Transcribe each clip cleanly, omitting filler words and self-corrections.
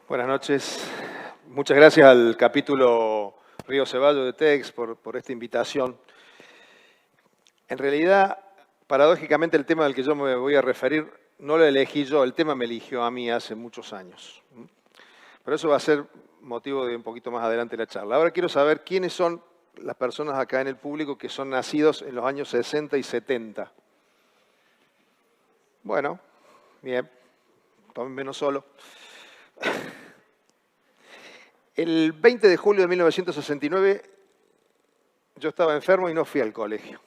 Buenas noches. Muchas gracias al capítulo Río Ceballos de TEDx por esta invitación. En realidad, paradójicamente, el tema del que yo me voy a referir no lo elegí yo, el tema me eligió a mí hace muchos años. Pero eso va a ser motivo de un poquito más adelante la charla. Ahora quiero saber quiénes son las personas acá en el público que son nacidos en los años 60 y 70. Bueno, bien, tomen menos solo. El 20 de julio de 1969 yo estaba enfermo y no fui al colegio.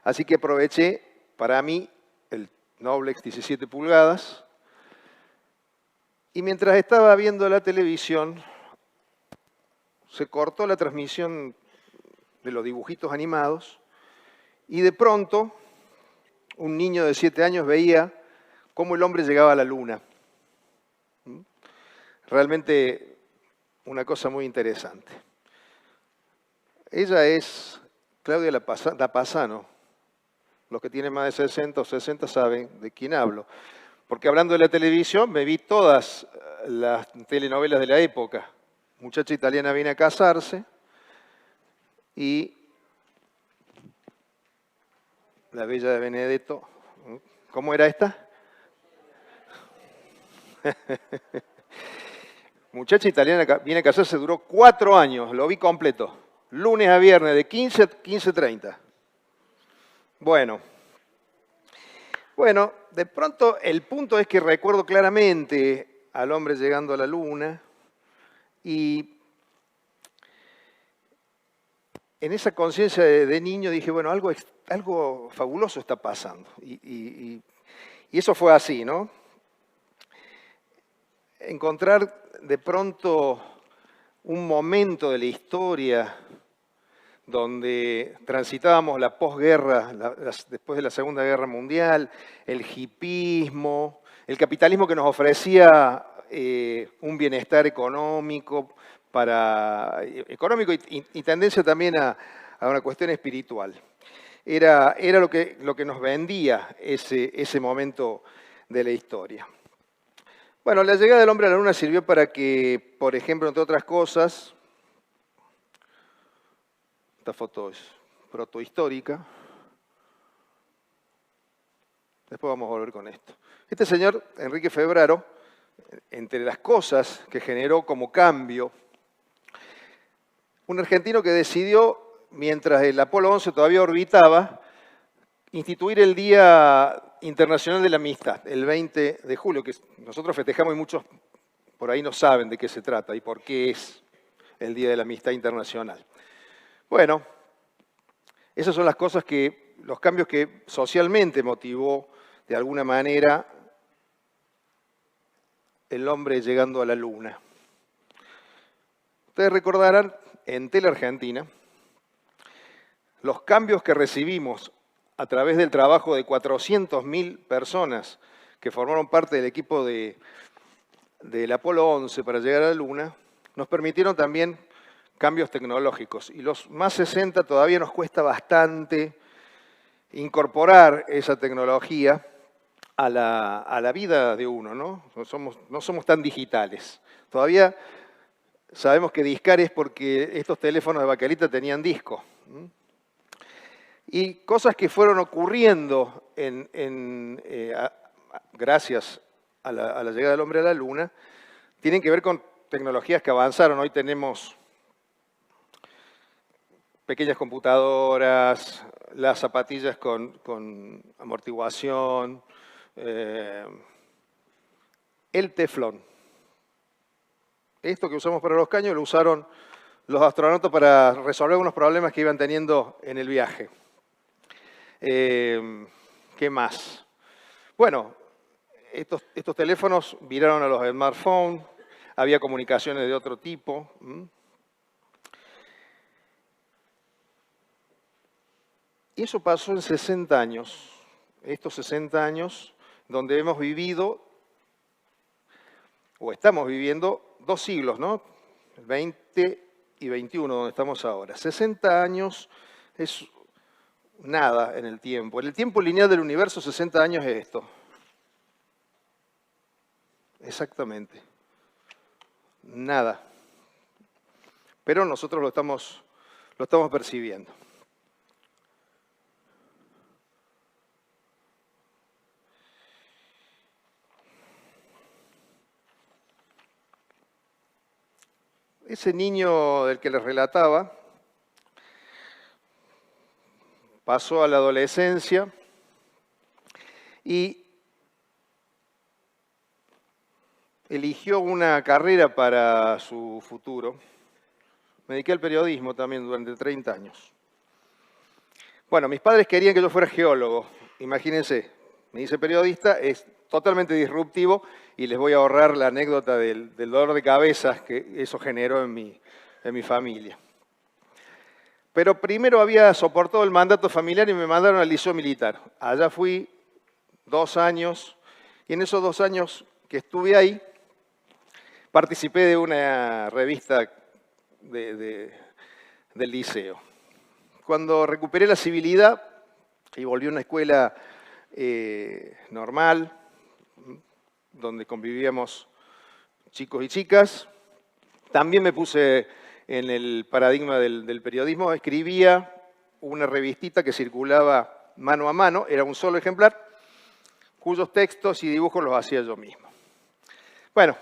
Así que aproveché para mí el Noblex 17 pulgadas y mientras estaba viendo la televisión se cortó la transmisión de los dibujitos animados y de pronto un niño de 7 años veía cómo el hombre llegaba a la luna. Realmente una cosa muy interesante. Ella es Claudia Lapasano. Los que tienen más de 60 o 60 saben de quién hablo. Porque hablando de la televisión me vi todas las telenovelas de la época. Muchacha italiana viene a casarse y La Bella de Benedetto. ¿Cómo era esta? Muchacha italiana viene a casarse, duró 4 años, lo vi completo. Lunes a viernes, de 15 a 15:30. Bueno, de pronto el punto es que recuerdo claramente al hombre llegando a la luna y en esa conciencia de niño dije, bueno, algo fabuloso está pasando. Y eso fue así, ¿no? Encontrar de pronto un momento de la historia donde transitábamos la posguerra, después de la Segunda Guerra Mundial, el hipismo, el capitalismo que nos ofrecía un bienestar económico, y tendencia también a una cuestión espiritual. Era lo que nos vendía ese momento de la historia. Bueno, la llegada del hombre a la luna sirvió para que, por ejemplo, entre otras cosas, esta foto es protohistórica. Después vamos a volver con esto. Este señor, Enrique Febraro, entre las cosas que generó como cambio, un argentino que decidió, mientras el Apolo 11 todavía orbitaba, instituir el Día Internacional de la Amistad, el 20 de julio, que nosotros festejamos y muchos por ahí no saben de qué se trata y por qué es el Día de la Amistad Internacional. Bueno, esas son los cambios que socialmente motivó de alguna manera el hombre llegando a la luna. Ustedes recordarán en Tele Argentina los cambios que recibimos a través del trabajo de 400.000 personas que formaron parte del equipo del Apolo 11 para llegar a la luna, nos permitieron también cambios tecnológicos. Y los más 60 todavía nos cuesta bastante incorporar esa tecnología a la vida de uno, ¿no? No somos tan digitales. Todavía sabemos que discar es porque estos teléfonos de baquelita tenían disco. Y cosas que fueron ocurriendo gracias a la llegada del hombre a la luna tienen que ver con tecnologías que avanzaron. Hoy tenemos pequeñas computadoras, las zapatillas con amortiguación, el teflón. Esto que usamos para los caños lo usaron los astronautas para resolver unos problemas que iban teniendo en el viaje. ¿Qué más? Bueno, estos teléfonos viraron a los smartphones, había comunicaciones de otro tipo. Y eso pasó en 60 años, estos 60 años donde hemos vivido, o estamos viviendo, 2 siglos, ¿no? 20 y 21, donde estamos ahora. 60 años es nada en el tiempo. En el tiempo lineal del universo, 60 años es esto. Exactamente. nada. Pero nosotros lo estamos percibiendo. Ese niño del que les relataba pasó a la adolescencia y eligió una carrera para su futuro. Me dediqué al periodismo también durante 30 años. Bueno, mis padres querían que yo fuera geólogo. Imagínense, me hice periodista, es totalmente disruptivo y les voy a ahorrar la anécdota del dolor de cabeza que eso generó en mi familia. Pero primero había soportado el mandato familiar y me mandaron al liceo militar. Allá fui 2 años y en esos 2 años que estuve ahí participé de una revista del liceo. Cuando recuperé la civilidad y volví a una escuela normal, donde convivíamos chicos y chicas, también me puse en el paradigma del periodismo, escribía una revistita que circulaba mano a mano, era un solo ejemplar, cuyos textos y dibujos los hacía yo mismo. Bueno,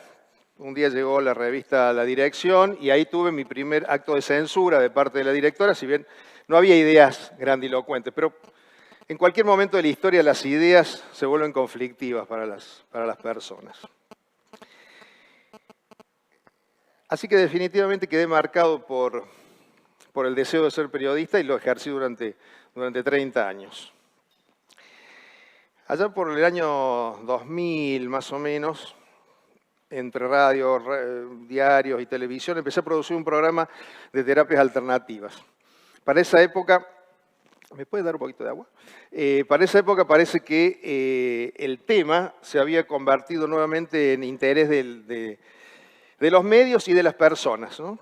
un día llegó la revista a la dirección y ahí tuve mi primer acto de censura de parte de la directora, si bien no había ideas grandilocuentes, pero en cualquier momento de la historia las ideas se vuelven conflictivas para las personas. Así que definitivamente quedé marcado por el deseo de ser periodista y lo ejercí durante 30 años. Allá por el año 2000, más o menos, entre radio, diarios y televisión, empecé a producir un programa de terapias alternativas. Para esa época, ¿me puede dar un poquito de agua? Para esa época parece que el tema se había convertido nuevamente en interés de los medios y de las personas, ¿no?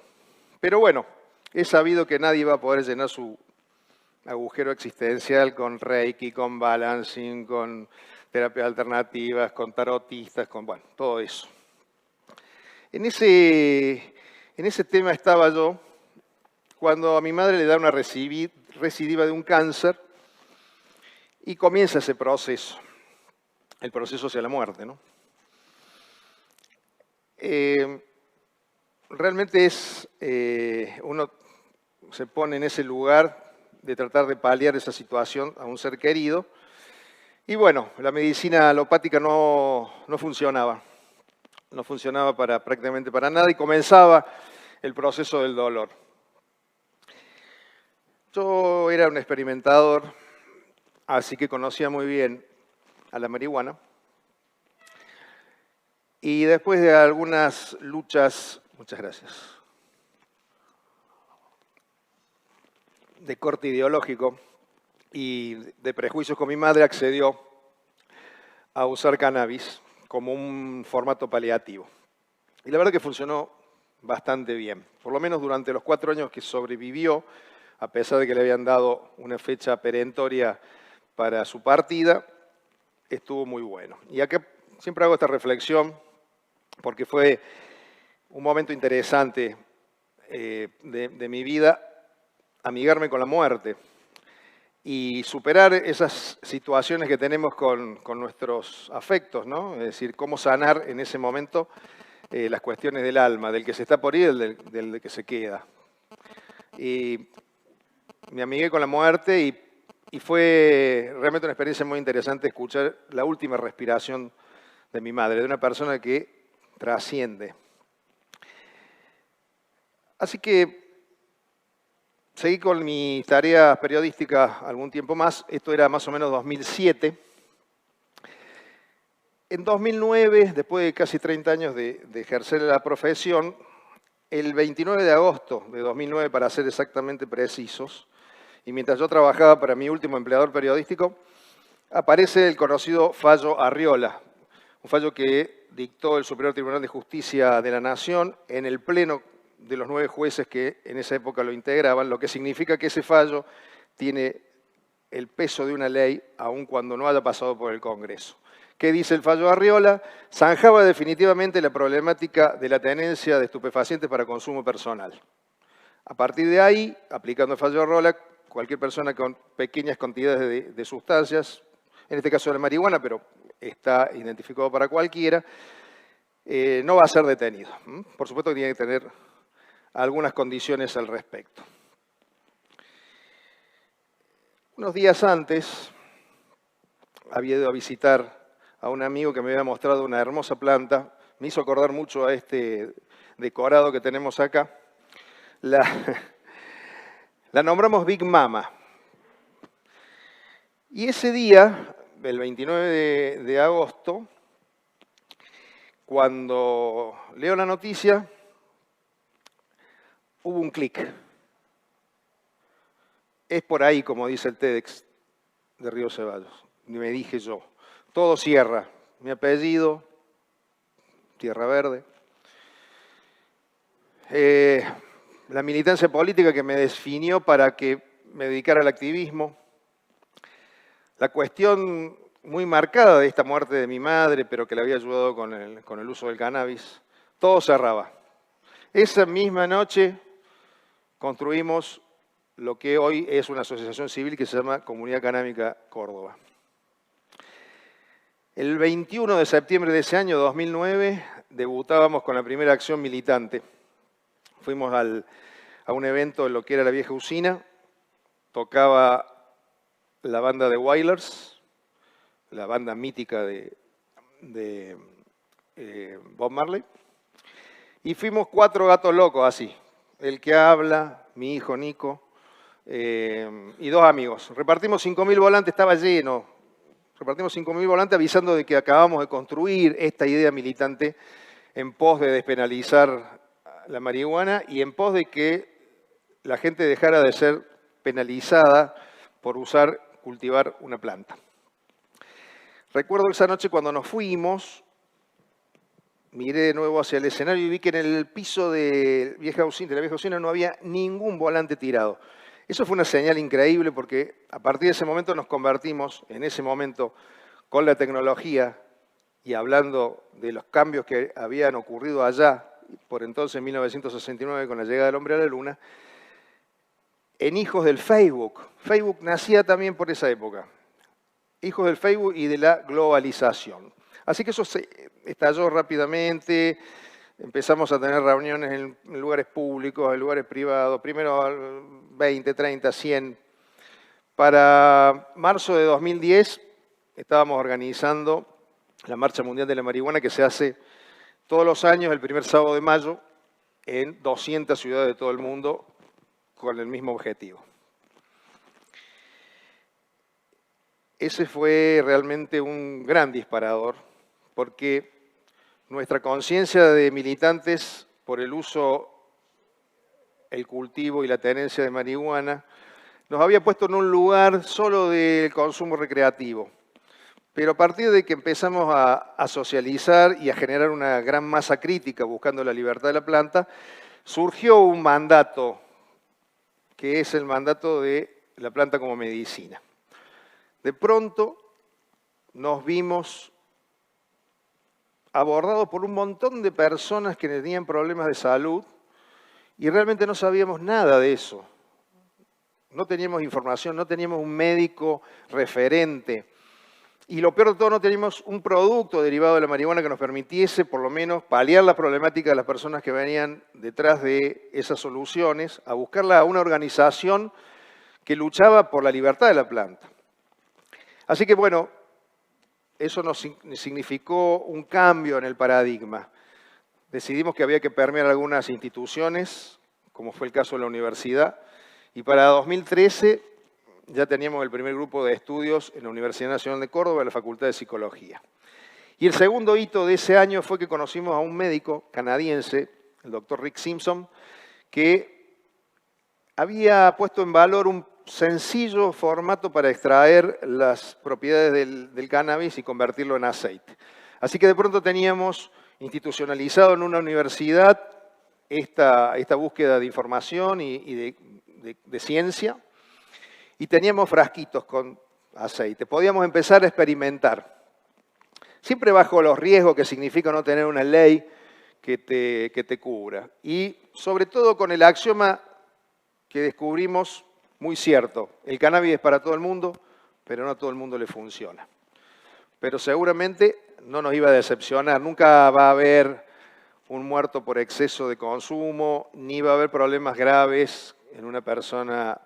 Pero bueno, he sabido que nadie va a poder llenar su agujero existencial con Reiki, con balancing, con terapias alternativas, con tarotistas, con, bueno, todo eso. En ese tema estaba yo cuando a mi madre le da una recidiva de un cáncer y comienza ese proceso, el proceso hacia la muerte, ¿no? Realmente uno se pone en ese lugar de tratar de paliar esa situación a un ser querido y bueno, la medicina alopática no funcionaba. No funcionaba prácticamente para nada y comenzaba el proceso del dolor. Yo era un experimentador, así que conocía muy bien a la marihuana. Y después de algunas luchas, muchas gracias, de corte ideológico y de prejuicios con mi madre, accedió a usar cannabis como un formato paliativo. Y la verdad que funcionó bastante bien, por lo menos durante los 4 años que sobrevivió, a pesar de que le habían dado una fecha perentoria para su partida, estuvo muy bueno. Y acá siempre hago esta reflexión porque fue un momento interesante de mi vida, amigarme con la muerte y superar esas situaciones que tenemos con nuestros afectos, ¿no? Es decir, cómo sanar en ese momento las cuestiones del alma, del que se está por ir y del que se queda. Y me amigué con la muerte y fue realmente una experiencia muy interesante escuchar la última respiración de mi madre, de una persona que trasciende. Así que seguí con mi tarea periodística algún tiempo más, esto era más o menos 2007. En 2009, después de casi 30 años de ejercer la profesión, el 29 de agosto de 2009, para ser exactamente precisos, y mientras yo trabajaba para mi último empleador periodístico, aparece el conocido fallo Arriola, un fallo que dictó el Superior Tribunal de Justicia de la Nación en el pleno de los 9 jueces que en esa época lo integraban, lo que significa que ese fallo tiene el peso de una ley aun cuando no haya pasado por el Congreso. ¿Qué dice el fallo Arriola? Zanjaba definitivamente la problemática de la tenencia de estupefacientes para consumo personal. A partir de ahí, aplicando el fallo Arriola, cualquier persona con pequeñas cantidades de sustancias, en este caso la marihuana, pero está identificado para cualquiera, no va a ser detenido. Por supuesto que tiene que tener algunas condiciones al respecto. Unos días antes había ido a visitar a un amigo que me había mostrado una hermosa planta, me hizo acordar mucho a este decorado que tenemos acá. La nombramos Big Mama. Y ese día, el 29 de agosto, cuando leo la noticia, hubo un clic. Es por ahí, como dice el TEDx de Río Ceballos. Me dije yo, todo cierra. Mi apellido, Tierra Verde. La militancia política que me definió para que me dedicara al activismo. La cuestión muy marcada de esta muerte de mi madre, pero que le había ayudado con el uso del cannabis. Todo cerraba. Esa misma noche construimos lo que hoy es una asociación civil que se llama Comunidad Canábica Córdoba. El 21 de septiembre de ese año, 2009, debutábamos con la primera acción militante. Fuimos a un evento en lo que era la vieja usina, tocaba la banda de Wailers, la banda mítica de Bob Marley, y fuimos 4 gatos locos así, el que habla, mi hijo Nico, y 2 amigos. Repartimos 5.000 volantes, estaba lleno. Repartimos 5.000 volantes avisando de que acabamos de construir esta idea militante en pos de despenalizar la marihuana y en pos de que la gente dejara de ser penalizada por cultivar una planta. Recuerdo esa noche cuando nos fuimos, miré de nuevo hacia el escenario y vi que en el piso de la vieja usina no había ningún volante tirado. Eso fue una señal increíble porque a partir de ese momento nos convertimos, en ese momento, con la tecnología y hablando de los cambios que habían ocurrido allá, por entonces en 1969 con la llegada del hombre a la luna, en hijos del Facebook. Facebook nacía también por esa época. Hijos del Facebook y de la globalización. Así que eso se estalló rápidamente. Empezamos a tener reuniones en lugares públicos, en lugares privados, primero 20, 30, 100. Para marzo de 2010 estábamos organizando la Marcha Mundial de la Marihuana que se hace todos los años, el primer sábado de mayo, en 200 ciudades de todo el mundo con el mismo objetivo. Ese fue realmente un gran disparador porque nuestra conciencia de militantes por el uso, el cultivo y la tenencia de marihuana nos había puesto en un lugar solo del consumo recreativo. Pero a partir de que empezamos a socializar y a generar una gran masa crítica buscando la libertad de la planta, surgió un mandato, que es el mandato de la planta como medicina. De pronto nos vimos abordados por un montón de personas que tenían problemas de salud y realmente no sabíamos nada de eso. No teníamos información, no teníamos un médico referente. Y lo peor de todo, no teníamos un producto derivado de la marihuana que nos permitiese, por lo menos, paliar la problemática de las personas que venían detrás de esas soluciones, a buscarla a una organización que luchaba por la libertad de la planta. Así que, bueno, eso nos significó un cambio en el paradigma. Decidimos que había que permear algunas instituciones, como fue el caso de la universidad, y para 2013 ya teníamos el primer grupo de estudios en la Universidad Nacional de Córdoba, en la Facultad de Psicología. Y el segundo hito de ese año fue que conocimos a un médico canadiense, el doctor Rick Simpson, que había puesto en valor un sencillo formato para extraer las propiedades del cannabis y convertirlo en aceite. Así que de pronto teníamos institucionalizado en una universidad esta búsqueda de información y de ciencia, y teníamos frasquitos con aceite. Podíamos empezar a experimentar. siempre bajo los riesgos que significa no tener una ley que te cubra. Y sobre todo con el axioma que descubrimos muy cierto, el cannabis es para todo el mundo, pero no a todo el mundo le funciona. Pero seguramente no nos iba a decepcionar, nunca va a haber un muerto por exceso de consumo, ni va a haber problemas graves en una persona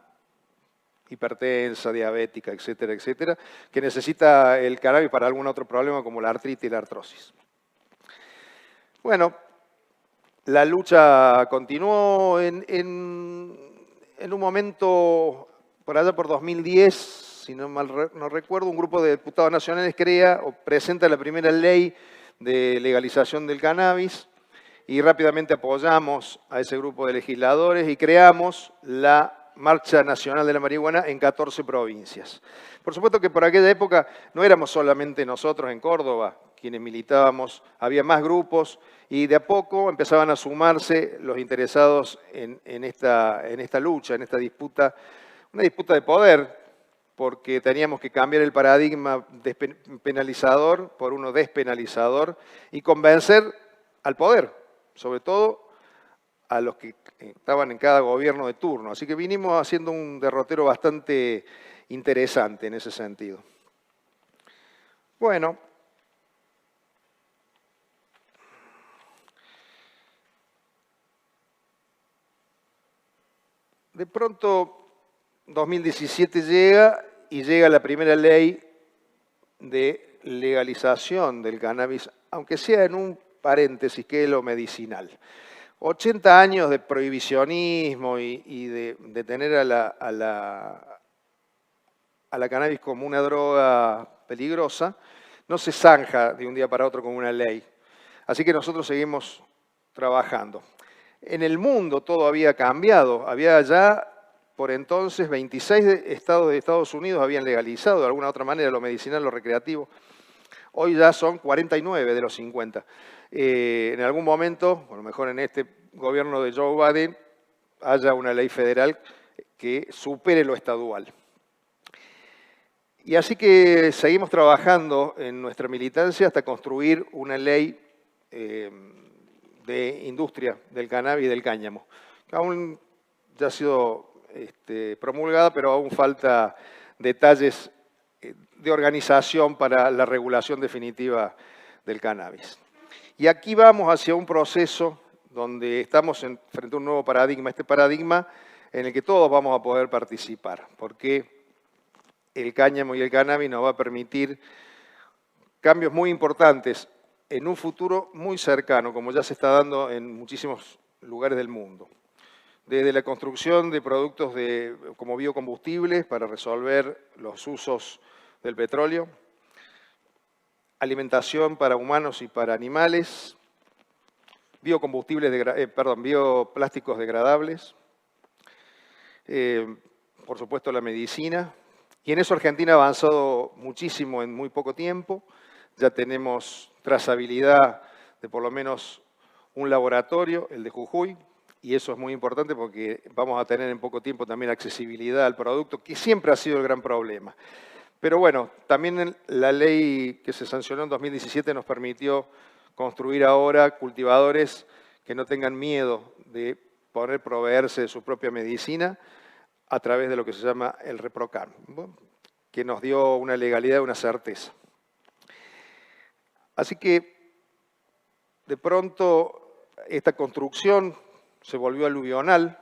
hipertensa, diabética, etcétera, etcétera, que necesita el cannabis para algún otro problema como la artritis y la artrosis. Bueno, la lucha continuó en un momento, por allá por 2010, si no no recuerdo, un grupo de diputados nacionales crea o presenta la primera ley de legalización del cannabis y rápidamente apoyamos a ese grupo de legisladores y creamos la Marcha Nacional de la Marihuana en 14 provincias. Por supuesto que por aquella época no éramos solamente nosotros en Córdoba quienes militábamos, había más grupos y de a poco empezaban a sumarse los interesados en esta lucha, en esta disputa, una disputa de poder, porque teníamos que cambiar el paradigma penalizador por uno despenalizador y convencer al poder, sobre todo a los que estaban en cada gobierno de turno. Así que vinimos haciendo un derrotero bastante interesante en ese sentido. Bueno, de pronto 2017 llega y llega la primera ley de legalización del cannabis, aunque sea en un paréntesis que es lo medicinal. 80 años de prohibicionismo y de tener a la cannabis como una droga peligrosa, no se zanja de un día para otro con una ley. Así que nosotros seguimos trabajando. En el mundo todo había cambiado, había ya por entonces 26 estados de Estados Unidos habían legalizado de alguna u otra manera lo medicinal, lo recreativo. Hoy ya son 49 de los 50. En algún momento, a lo mejor en este gobierno de Joe Biden, haya una ley federal que supere lo estadual. Y así que seguimos trabajando en nuestra militancia hasta construir una ley de industria del cannabis y del cáñamo. Aún ya ha sido promulgada, pero aún falta detalles de organización para la regulación definitiva del cannabis. Y aquí vamos hacia un proceso donde estamos frente a un nuevo paradigma, este paradigma en el que todos vamos a poder participar, porque el cáñamo y el cannabis nos va a permitir cambios muy importantes en un futuro muy cercano, como ya se está dando en muchísimos lugares del mundo. Desde la construcción de productos como biocombustibles para resolver los usos del petróleo, alimentación para humanos y para animales, bioplásticos degradables, por supuesto la medicina. Y en eso Argentina ha avanzado muchísimo en muy poco tiempo. Ya tenemos trazabilidad de por lo menos un laboratorio, el de Jujuy, y eso es muy importante porque vamos a tener en poco tiempo también accesibilidad al producto, que siempre ha sido el gran problema. Pero bueno, también la ley que se sancionó en 2017 nos permitió construir ahora cultivadores que no tengan miedo de poder proveerse de su propia medicina a través de lo que se llama el ReproCan, que nos dio una legalidad y una certeza. Así que, de pronto, esta construcción se volvió aluvional.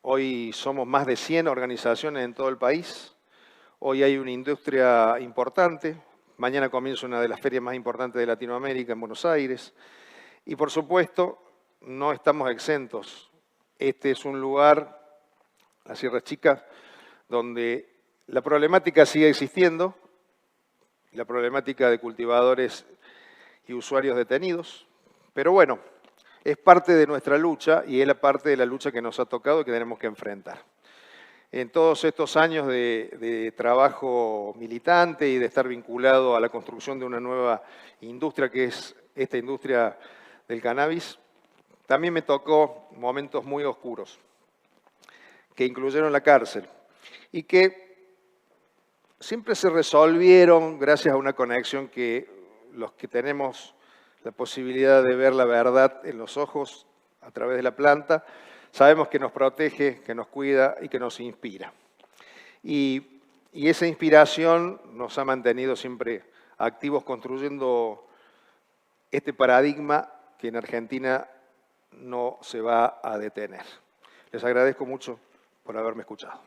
Hoy somos más de 100 organizaciones en todo el país. Hoy hay una industria importante. Mañana comienza una de las ferias más importantes de Latinoamérica en Buenos Aires. Y, por supuesto, no estamos exentos. Este es un lugar, la Sierra Chica, donde la problemática sigue existiendo, la problemática de cultivadores y usuarios detenidos, pero bueno, es parte de nuestra lucha y es la parte de la lucha que nos ha tocado y que tenemos que enfrentar. En todos estos años de trabajo militante y de estar vinculado a la construcción de una nueva industria, que es esta industria del cannabis, también me tocó momentos muy oscuros, que incluyeron la cárcel y que siempre se resolvieron gracias a una conexión que los que tenemos la posibilidad de ver la verdad en los ojos a través de la planta, sabemos que nos protege, que nos cuida y que nos inspira. Y esa inspiración nos ha mantenido siempre activos construyendo este paradigma que en Argentina no se va a detener. Les agradezco mucho por haberme escuchado.